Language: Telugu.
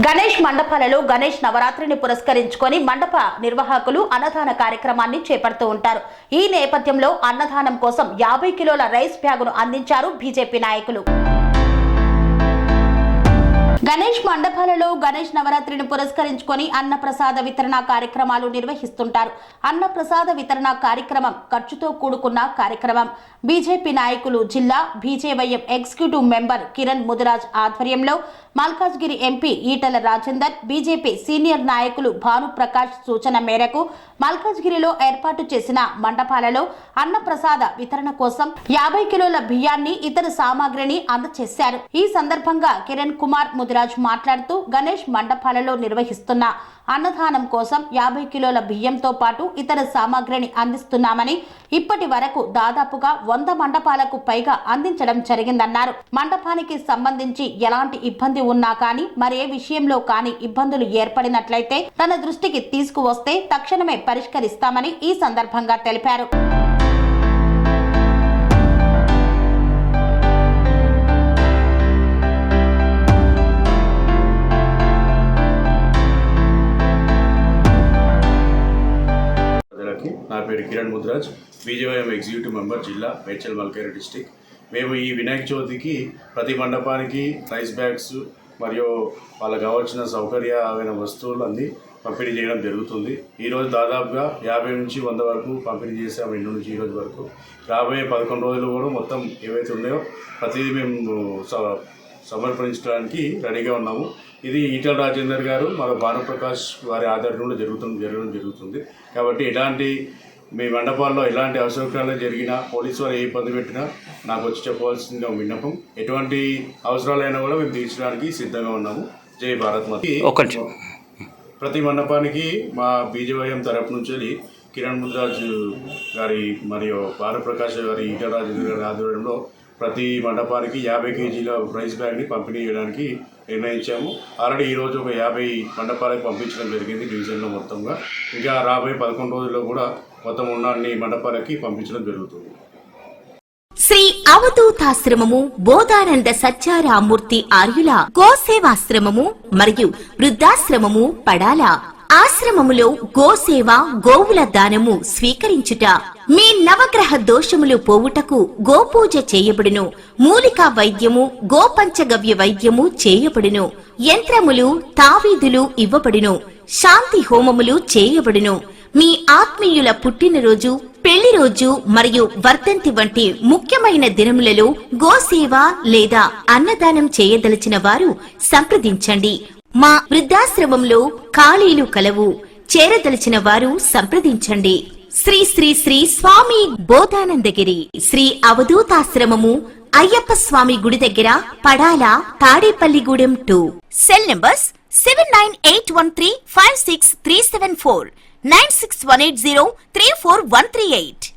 గణేష్ మండపాలలో గణేష్ నవరాత్రిని పురస్కరించుకొని మండప నిర్వాహకులు అన్నదాన కార్యక్రమాన్ని చేపడుతూ ఉంటారు. ఈ నేపథ్యంలో అన్నదానం కోసం 50 కిలోల రైస్ బ్యాగును అందించారు బీజేపీ నాయకులు. గణేష్ మండపాలలో గణేష్ నవరాత్రిని పురస్కరించుకొని అన్నప్రసాద వితరణ కార్యక్రమాలు నిర్వహిస్తుంటారు. అన్నప్రసాద వితరణ కార్యక్రమం ఖర్చుతో కూడుకున్న కార్యక్రమం. బీజేపీ నాయకులు జిల్లా BJYM executive member Kiran Mudiraj ఆధ్వర్యంలో Malkajgiri MP Etela Rajender, BJP senior నాయకులు భానుప్రకాష్ సూచన మేరకు మల్కాజ్గిరిలో ఏర్పాటు చేసిన మండపాలలో అన్నప్రసాద వితరణ కోసం 50 కిలోల బియ్యాన్ని, ఇతర సామాగ్రిని అందజేశారు. ఈ సందర్భంగా కిరణ్ కుమార్ ముదిరాజ్ మాట్లాడుతూ గణేష్ మండపాలలో నిర్వహిస్తున్న అన్నదానం కోసం 50 కిలోల బియ్యంతో పాటు ఇతర సామాగ్రిని అందిస్తున్నామని, ఇప్పటి వరకు దాదాపుగా 100 మండపాలకు పైగా అందించడం జరిగిందన్నారు. మండపానికి సంబంధించి ఎలాంటి ఇబ్బంది ఉన్నా కానీ, మరే విషయంలో కానీ ఇబ్బందులు ఏర్పడినట్లయితే తన దృష్టికి తీసుకువస్తే తక్షణమే పరిష్కరిస్తామని ఈ సందర్భంగా తెలిపారు. నా పేరు Kiran Mudiraj, BJYM executive member, జిల్లా మేడ్చల్ మల్కాజ్గిరి డిస్టిక్. మేము ఈ వినాయక చవితికి ప్రతి మండపానికి రైస్ బ్యాగ్స్ మరియు వాళ్ళకి కావాల్సిన సౌకర్యమైన వస్తువులు అన్నీ పంపిణీ చేయడం జరుగుతుంది. ఈరోజు దాదాపుగా 50 నుంచి 100 వరకు పంపిణీ చేసాము. ఇంటి నుంచి ఈరోజు వరకు రాబోయే 11 రోజులు కూడా మొత్తం ఏవైతే ఉన్నాయో ప్రతిదీ మేము సమర్పించడానికి రెడీగా ఉన్నాము. ఇది ఈటల రాజేందర్ గారు, మన భానుప్రకాష్ వారి ఆధ్వర్యంలో జరగడం జరుగుతుంది. కాబట్టి మీ మండపాల్లో ఎలాంటి అసౌకర్యాలు జరిగినా, పోలీసు వారు ఏ ఇబ్బంది పెట్టినా నాకు వచ్చి చెప్పవలసిందిగా విన్నపం. ఎటువంటి అవసరాలైనా కూడా మేము తీర్చడానికి సిద్ధంగా ఉన్నాము. జై భారత్ మాత. ప్రతి మండపానికి మా బీజేవైఎం తరపు నుంచి కిరణ్ ముదిరాజ్ గారి మరియు భానుప్రకాష్ గారి, ఈటల రాజేందర్ గారి ఆధ్వర్యంలో ప్రతి మండపానికి 50 కేజీల రైస్ బ్యాగ్ని పంపిణీ చేయడానికి నిర్ణయించాము. ఆల్రెడీ ఈరోజు ఒక 50 మండపాలకు పంపించడం జరిగింది డివిజన్లో మొత్తంగా. ఇంకా రాబోయే 11 రోజుల్లో కూడా మొత్తం ఉన్న అన్ని మండపాలకి పంపించడం జరుగుతుంది. శ్రీ అవధూతాశ్రమము, బోధానంద సత్యారామూర్తి ఆర్యుల గోసేవాశ్రమము మరియు వృద్ధాశ్రమము పడాల. ఆశ్రమములో గోసేవ, గోవుల దానము స్వీకరించుట, మీ నవగ్రహ దోషములు పోవుటకు గోపూజ చేయబడును. మూలికా వైద్యము, గోపంచగవ్య వైద్యము చేయబడును. యంత్రములు, తావీదులు ఇవ్వబడును. శాంతి హోమములు చేయబడును. మీ ఆత్మీయుల పుట్టినరోజు, పెళ్లి రోజు మరియు వర్ధంతి వంటి ముఖ్యమైన దినములలో గోసేవ లేదా అన్నదానం చేయదలిచిన వారు సంప్రదించండి. మా వృద్ధాశ్రమంలో ఖాళీలు కలవు. చేరదలిచిన వారు సంప్రదించండి. శ్రీ శ్రీ శ్రీ స్వామి బోధానందగిరి శ్రీ అవధూతాశ్రమము, అయ్యప్ప స్వామి గుడి దగ్గర, పడాల, తాడేపల్లిగూడెం 2. Cell numbers 7981356374, 9618034 138.